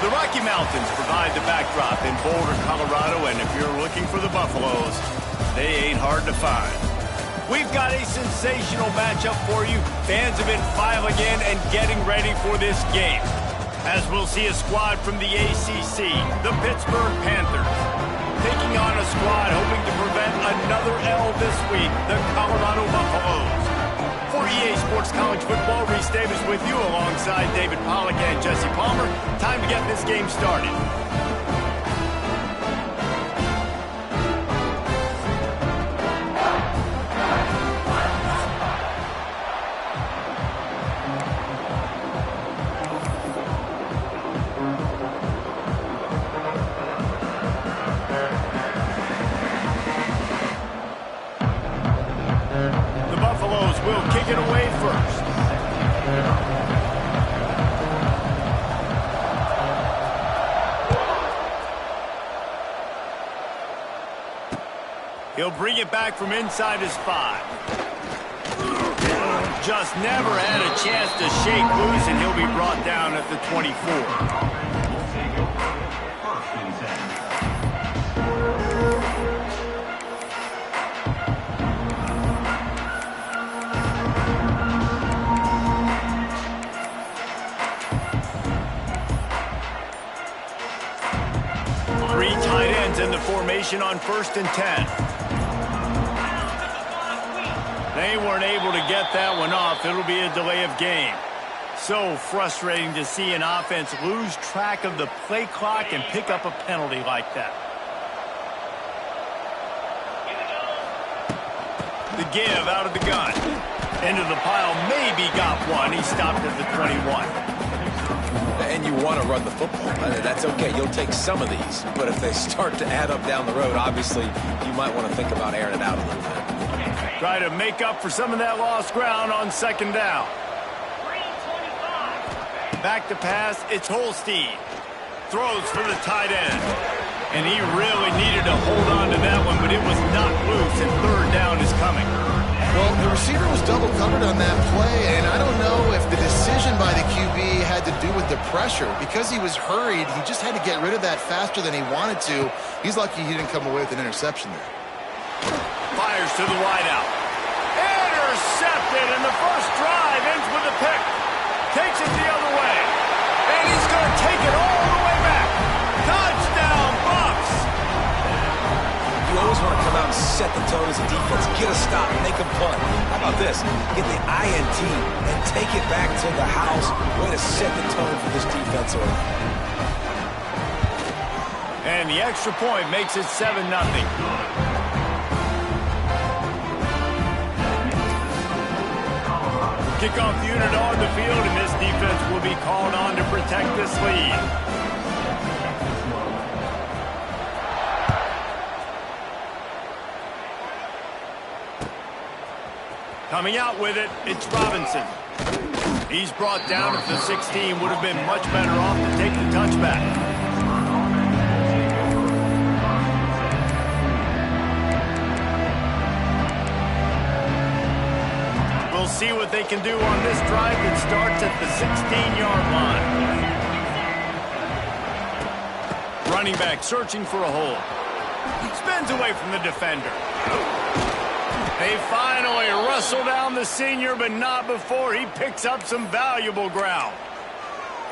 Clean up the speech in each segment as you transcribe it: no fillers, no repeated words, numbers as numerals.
The Rocky Mountains provide the backdrop in Boulder, Colorado, and if you're looking for the Buffaloes, they ain't hard to find. We've got a sensational matchup for you. Fans have been filing in and getting ready for this game, as we'll see a squad from the ACC, the Pittsburgh Panthers, taking on a squad hoping to prevent another L this week, the Colorado Buffaloes. For EA Sports College Football, Reese Davis with you alongside David Pollack and Jesse Palmer. Time to get this game started. Will kick it away first. He'll bring it back from inside his 5. Just never had a chance to shake loose, and he'll be brought down at the 24. 3 tight ends in the formation on 1st and 10. They weren't able to get that one off. It'll be a delay of game. So frustrating to see an offense lose track of the play clock and pick up a penalty like that. The give out of the gun. Into the pile, maybe got one. He stopped at the 21. And you want to run the football. That's okay. You'll take some of these. But if they start to add up down the road, obviously, you might want to think about airing it out a little bit. Try to make up for some of that lost ground on 2nd down. Back to pass, it's Holstein. Throws for the tight end. And he really needed to hold on to that one, but it was not loose, and 3rd down is coming. Well, the receiver was double covered on that play, and I don't know if the decision by the QB had to do with the pressure. Because he was hurried, he just had to get rid of that faster than he wanted to. He's lucky he didn't come away with an interception there. Fires to the wideout. Intercepted, and the first drive ends with a pick. Takes it the other way. And he's going to take it all the way back. Touchdown, Bucs! You always want to come out and set the tone as a defense. Get a stop, make a punt. How about this? Get the INT and take it back to the house. Way to set the tone for this defensive line. And the extra point makes it 7-0. Kickoff unit on the field, and this defense will be called on to protect this lead. Coming out with it, it's Robinson. He's brought down at the 16. Would have been much better off to take the touchback. We'll see what they can do on this drive that starts at the 16-yard line. Running back searching for a hole. Spins away from the defender. They finally wrestle down the senior, but not before he picks up some valuable ground.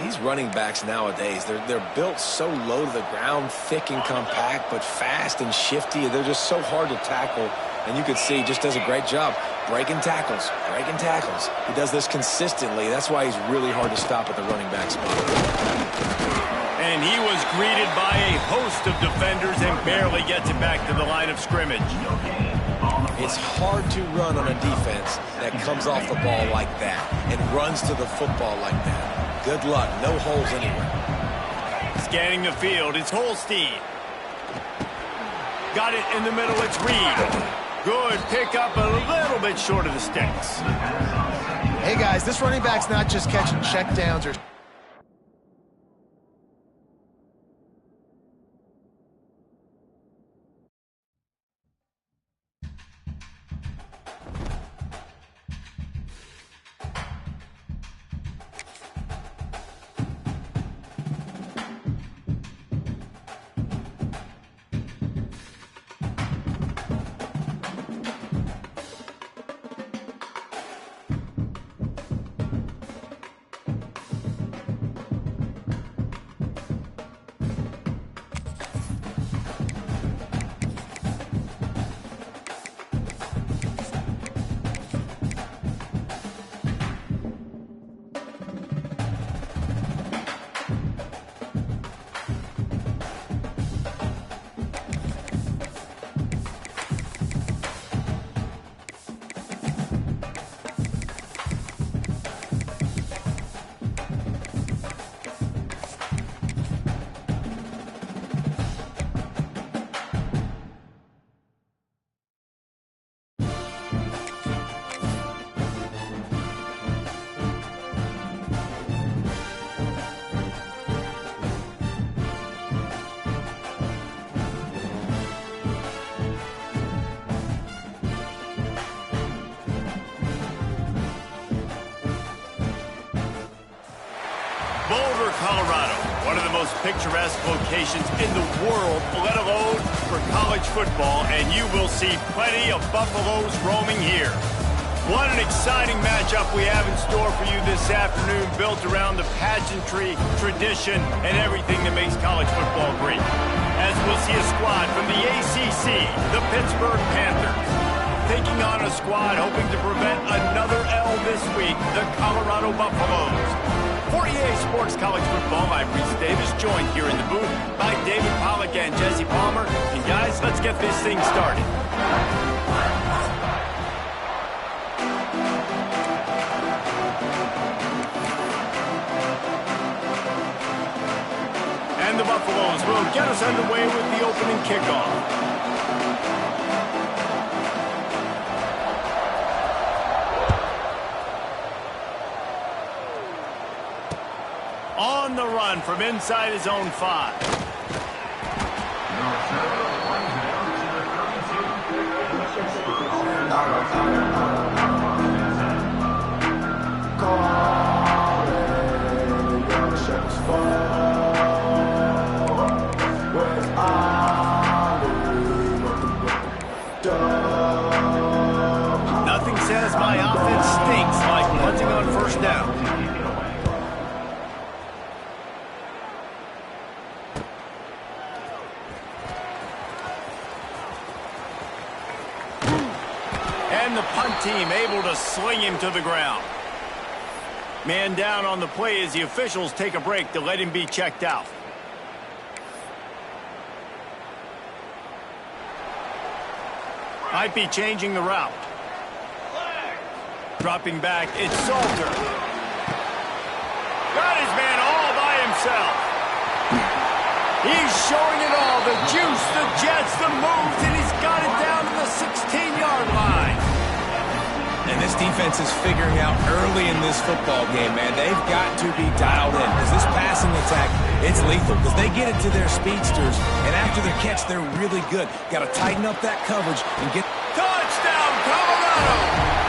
These running backs nowadays, they're built so low to the ground, thick and compact, but fast and shifty. They're just so hard to tackle. And you can see he just does a great job breaking tackles, breaking tackles. He does this consistently. That's why he's really hard to stop at the running back spot. And he was greeted by a host of defenders and barely gets it back to the line of scrimmage. It's hard to run on a defense that comes off the ball like that and runs to the football like that. Good luck. No holes anywhere. Scanning the field, it's Holstein. Got it in the middle, it's Reed. Good pickup, a little bit short of the sticks. Hey, guys, this running back's not just catching checkdowns or... most picturesque locations in the world, let alone for college football, and you will see plenty of Buffaloes roaming here. What an exciting matchup we have in store for you this afternoon, built around the pageantry, tradition, and everything that makes college football great. As we'll see a squad from the ACC, the Pittsburgh Panthers, taking on a squad hoping to prevent another L this week, the Colorado Buffaloes. For EA Sports College Football, I'm Reese Davis, joined here in the booth by David Pollack and Jesse Palmer. And guys, let's get this thing started. And the Buffaloes will get us underway with the opening kickoff. On the run from inside his own 5. Nothing says my offense stinks like punting on first down. And the punt team able to sling him to the ground. Man down on the play as the officials take a break to let him be checked out. Might be changing the route. Dropping back, it's Salter. Got his man all by himself. He's showing it all, the juice, the jets, the moves, and he's got it down to the 16-yard line. And this defense is figuring out early in this football game, man. They've got to be dialed in because this passing attack, it's lethal because they get it to their speedsters, and after the catch, they're really good. Got to tighten up that coverage and get... Touchdown, Colorado!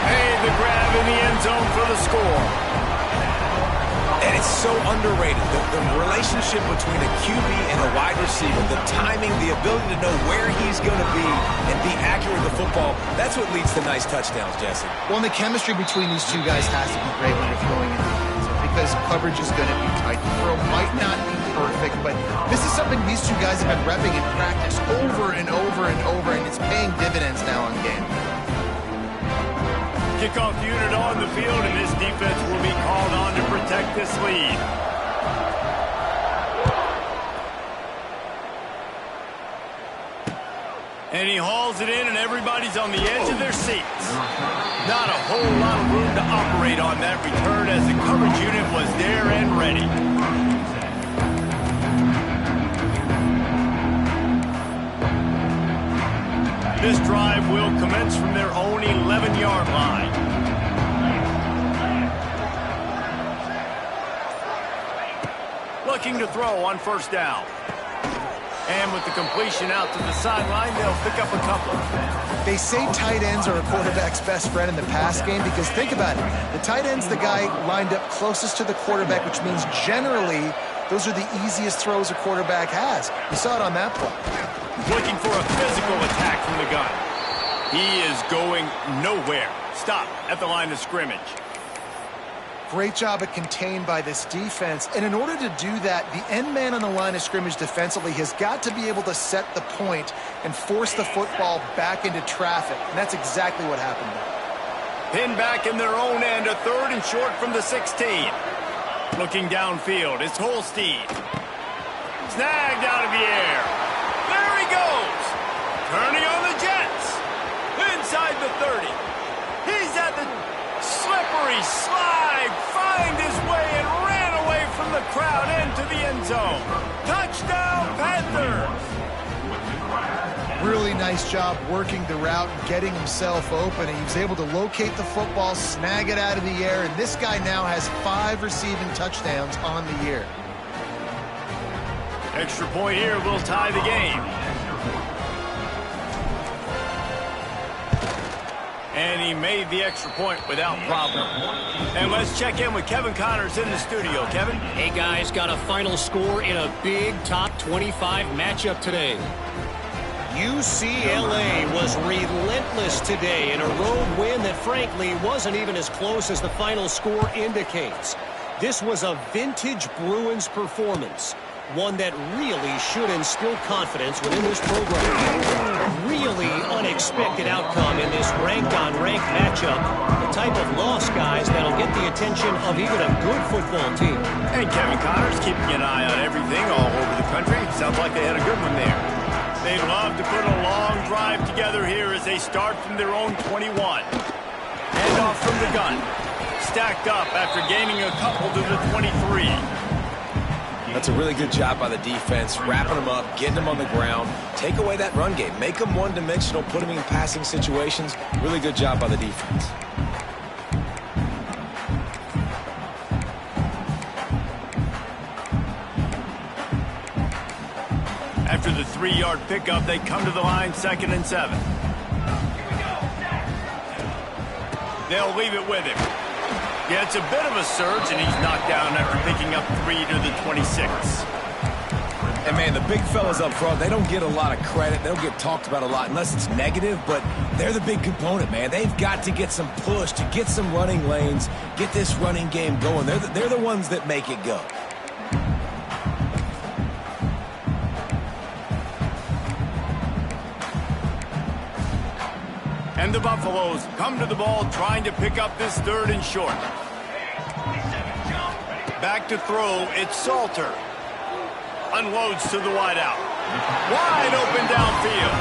Made the grab in the end zone for the score. And it's so underrated, the relationship between a QB and a wide receiver, the timing, the ability to know where he's going to be and be accurate with the football, that's what leads to nice touchdowns, Jesse. Well, and the chemistry between these two guys has to be great when you're throwing in defense because coverage is going to be tight. The throw might not be perfect, but this is something these two guys have been repping in practice over and over and over, and it's paying dividends now on game. Kickoff unit on the field, and this defense will be called on to protect this lead. And he hauls it in, and everybody's on the edge of their seats. Not a whole lot of room to operate on that return as the coverage unit was there and ready. This drive will commence from their own 11-yard line. Looking to throw on first down. And with the completion out to the sideline, they'll pick up a couple. They say tight ends are a quarterback's best friend in the pass game because think about it. The tight end's the guy lined up closest to the quarterback, which means generally those are the easiest throws a quarterback has. You saw it on that play. Looking for a physical attack from the gun. He is going nowhere. Stop at the line of scrimmage. Great job at contained by this defense. And in order to do that, the end man on the line of scrimmage defensively has got to be able to set the point and force the football back into traffic. And that's exactly what happened there. Pinned back in their own end, a third and short from the 16. Looking downfield, it's Holstein. Snagged out of the air. There he goes. Turning on the Jets. Inside the 30. He's at the slippery slide. Find his way and ran away from the crowd into the end zone. Touchdown, Panthers. Really nice job working the route and getting himself open. And he was able to locate the football, snag it out of the air, and this guy now has 5 receiving touchdowns on the year. Extra point here will tie the game. And he made the extra point without problem. And let's check in with Kevin Connors in the studio. Kevin? Hey, guys, got a final score in a big top 25 matchup today. UCLA was relentless today in a road win that, frankly, wasn't even as close as the final score indicates. This was a vintage Bruins performance, one that really should instill confidence within this program. Really unexpected outcome in this ranked-on-ranked matchup. The type of loss, guys, that'll get the attention of even a good football team. And Kevin Connors keeping an eye on everything all over the country. Sounds like they had a good one there. They'd love to put a long drive together here as they start from their own 21. Hand off from the gun. Stacked up after gaining a couple to the 23. That's a really good job by the defense, wrapping them up, getting them on the ground. Take away that run game. Make them one-dimensional, put them in passing situations. Really good job by the defense. After the 3-yard pickup, they come to the line 2nd and 7. They'll leave it with him. Yeah, it's a bit of a surge, and he's knocked down after picking up 3 to the 26. And, man, the big fellas up front, they don't get a lot of credit. They don't get talked about a lot unless it's negative, but they're the big component, man. They've got to get some push, to get some running lanes, get this running game going. They're the ones that make it go. And the Buffaloes come to the ball trying to pick up this 3rd and short. Back to throw, it's Salter. Unloads to the wideout. Wide open downfield.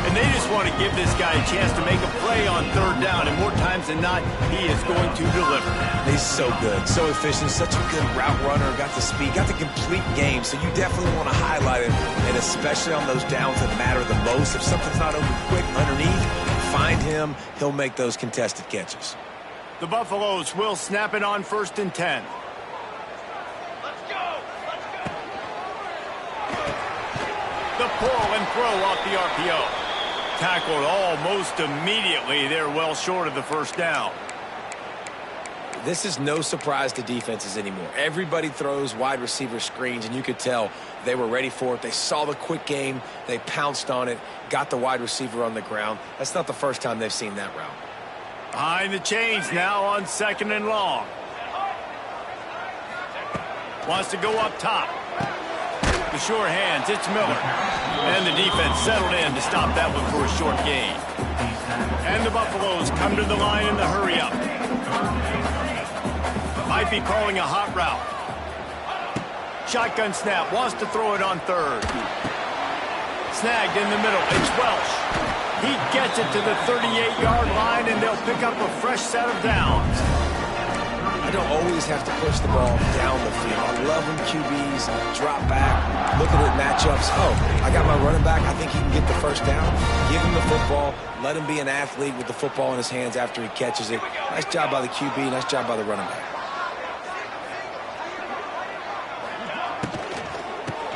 And they just want to give this guy a chance to make a play on 3rd down. And more times than not, he is going to deliver. He's so good, so efficient, such a good route runner, got the speed, got the complete game. So you definitely want to highlight him, and especially on those downs that matter the most. If something's not open quick underneath, find him, he'll make those contested catches. The Buffaloes will snap it on 1st and 10. The pull and throw off the RPO. Tackled almost immediately. They're well short of the 1st down. This is no surprise to defenses anymore. Everybody throws wide receiver screens, and you could tell they were ready for it. They saw the quick game. They pounced on it, got the wide receiver on the ground. That's not the first time they've seen that route. Behind the chains now on 2nd and long. Wants to go up top. The sure hands, it's Miller. And the defense settled in to stop that one for a short gain. And the Buffaloes come to the line in the hurry-up. Might be calling a hot route. Shotgun snap, wants to throw it on 3rd. Snagged in the middle, it's Welsh. He gets it to the 38-yard line, and they'll pick up a fresh set of downs. I don't always have to push the ball down the field. I love when QBs drop back, looking at matchups. Oh, I got my running back. I think he can get the 1st down. Give him the football. Let him be an athlete with the football in his hands after he catches it. Nice job by the QB. Nice job by the running back.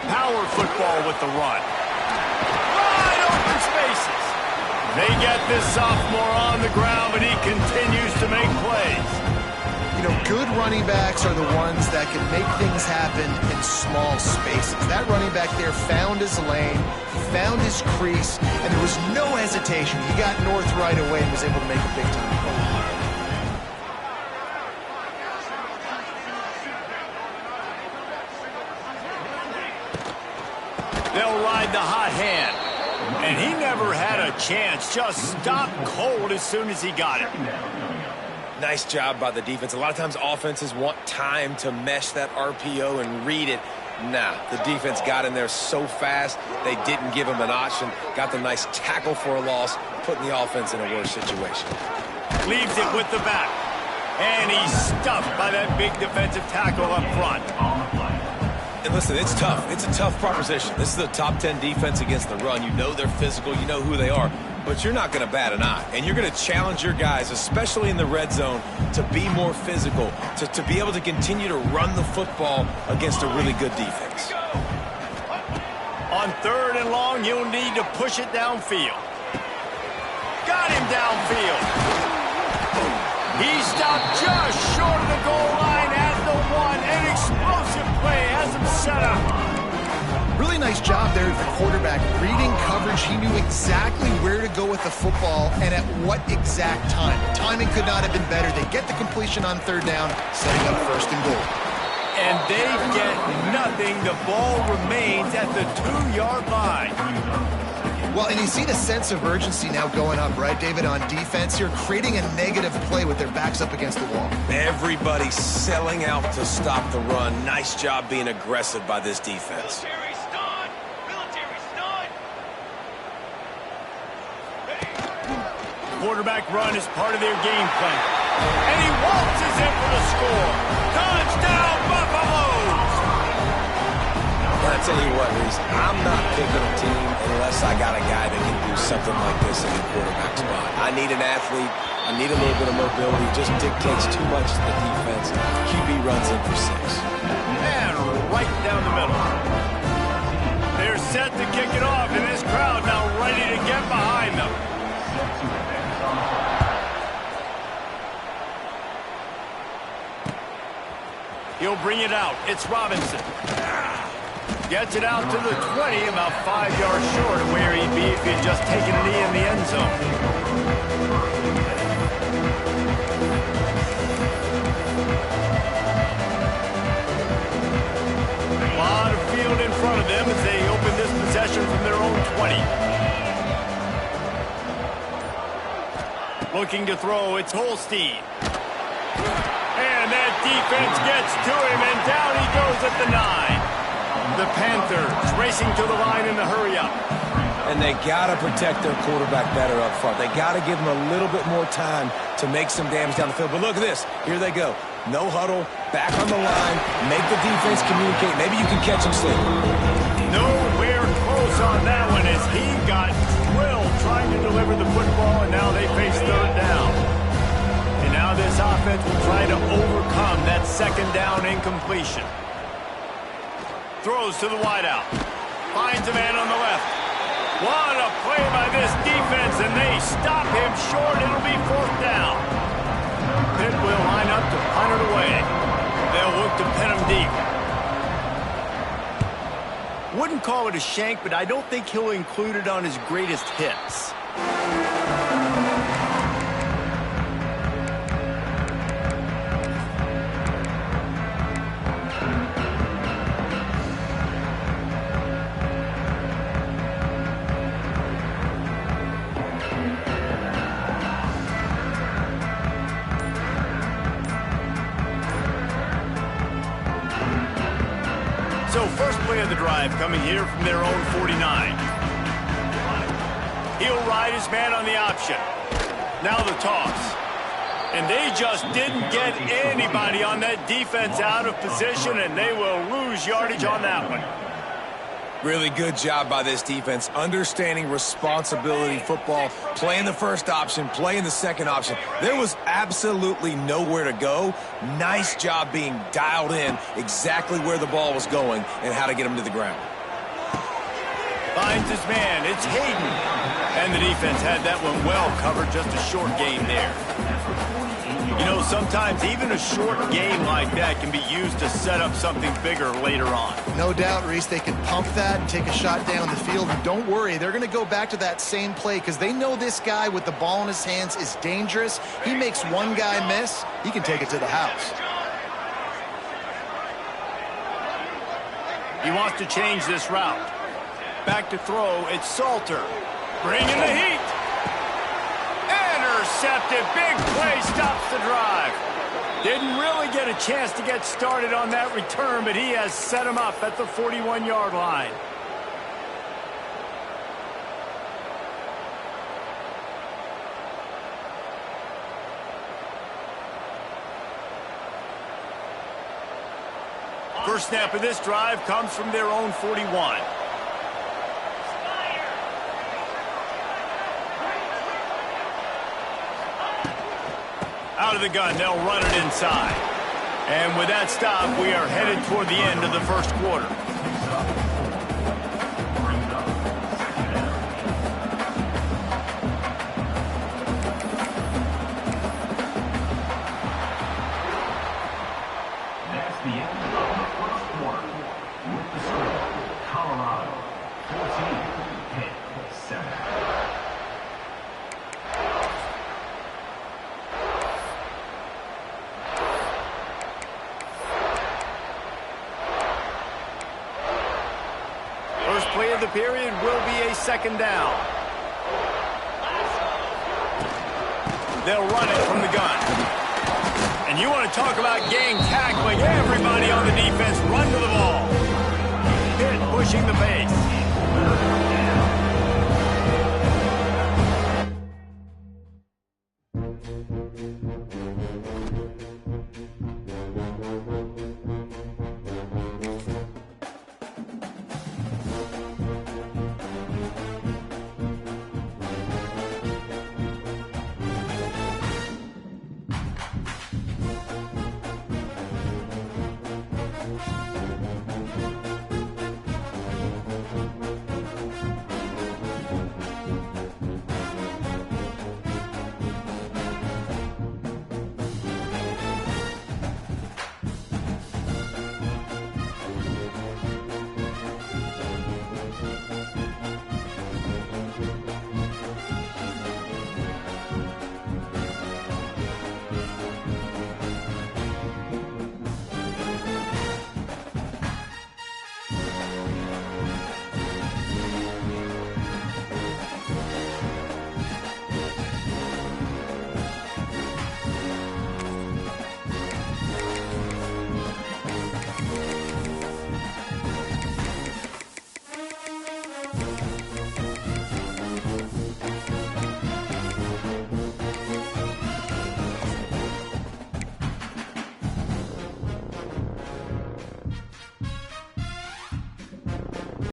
Power football with the run. Wide open spaces. They get this sophomore on the ground, but he continues to make plays. You know, good running backs are the ones that can make things happen in small spaces. That running back there found his lane, he found his crease, and there was no hesitation. He got north right away and was able to make a big-time play. They'll ride the hot hand. And he never had a chance. Just stopped cold as soon as he got it. Nice job by the defense. A lot of times offenses want time to mesh that RPO and read it. Nah, the defense got in there so fast, they didn't give him an option. Got the nice tackle for a loss, putting the offense in a worse situation. Leaves it with the back. And he's stuffed by that big defensive tackle up front. And listen, it's tough. It's a tough proposition. This is a top 10 defense against the run. You know they're physical. You know who they are. But you're not going to bat an eye. And you're going to challenge your guys, especially in the red zone, to be more physical, to be able to continue to run the football against a really good defense. On 3rd and long, you'll need to push it downfield. Got got him downfield. He stopped just short of the goal line at the 1. An explosive play has him set up. Really nice job there of the quarterback. Reading coverage, he knew exactly where to go with the football and at what exact time. Timing could not have been better. They get the completion on third down, setting up first and goal. And they get nothing. The ball remains at the 2-yard line. Well, and you see the sense of urgency now going up, right, David, on defense here, creating a negative play with their backs up against the wall. Everybody's selling out to stop the run. Nice job being aggressive by this defense. Quarterback run is part of their game plan. And he waltzes in for the score. Touchdown, Buffaloes! I tell you what, Reese, I'm not picking a team unless I got a guy that can do something like this in the quarterback spot. I need an athlete. I need a little bit of mobility. It just dictates too much to the defense. QB runs in for 6. And right down the middle. They're set to kick it off, and this crowd now ready to get behind them. He'll bring it out. It's Robinson. Gets it out to the 20, about 5 yards short of where he'd be if he'd just taken a knee in the end zone. A lot of field in front of them as they open this possession from their own 20. Looking to throw, it's Holstein. And that defense gets to him, and down he goes at the 9. The Panthers racing to the line in the hurry-up. And they got to protect their quarterback better up front. They got to give him a little bit more time to make some damage down the field. But look at this. Here they go. No huddle, back on the line, make the defense communicate. Maybe you can catch him sleeping. Nowhere close on that one as he got drilled trying to deliver the football, and now they face third down. And now this offense will try to overcome that second down incompletion. Throws to the wideout. Finds a man on the left. What a play by this defense, and they stop him short. It'll be fourth down. Pitt will line up to punt it away. They'll look to pin him deep. Wouldn't call it a shank, but I don't think he'll include it on his greatest hits. So first play of the drive coming here from their own 49. He'll ride his man on the option. Now the toss. And they just didn't get anybody on that defense out of position, and they will lose yardage on that one. Really good job by this defense, understanding responsibility football, playing the first option, playing the second option. There was absolutely nowhere to go. Nice job being dialed in exactly where the ball was going and how to get him to the ground. Finds his man. It's Hayden. And the defense had that one well covered, just a short gain there. You know, sometimes even a short game like that can be used to set up something bigger later on. No doubt, Reese, they can pump that and take a shot down the field. And don't worry, they're going to go back to that same play because they know this guy with the ball in his hands is dangerous. He makes one guy miss, he can take it to the house. He wants to change this route. Back to throw, it's Salter. Bringing the heat. Intercepted. Big play stops the drive. Didn't really get a chance to get started on that return, but he has set him up at the 41-yard line. First snap of this drive comes from their own 41. Out of the gun, they'll run it inside. And with that stop, we are headed toward the end of the first quarter. Colorado, 14, Pitt, 7. First play of the period will be a second down. They'll run it from the gun. And you want to talk about gang tackling. Everybody on the defense run to the ball. Pitt pushing the pace.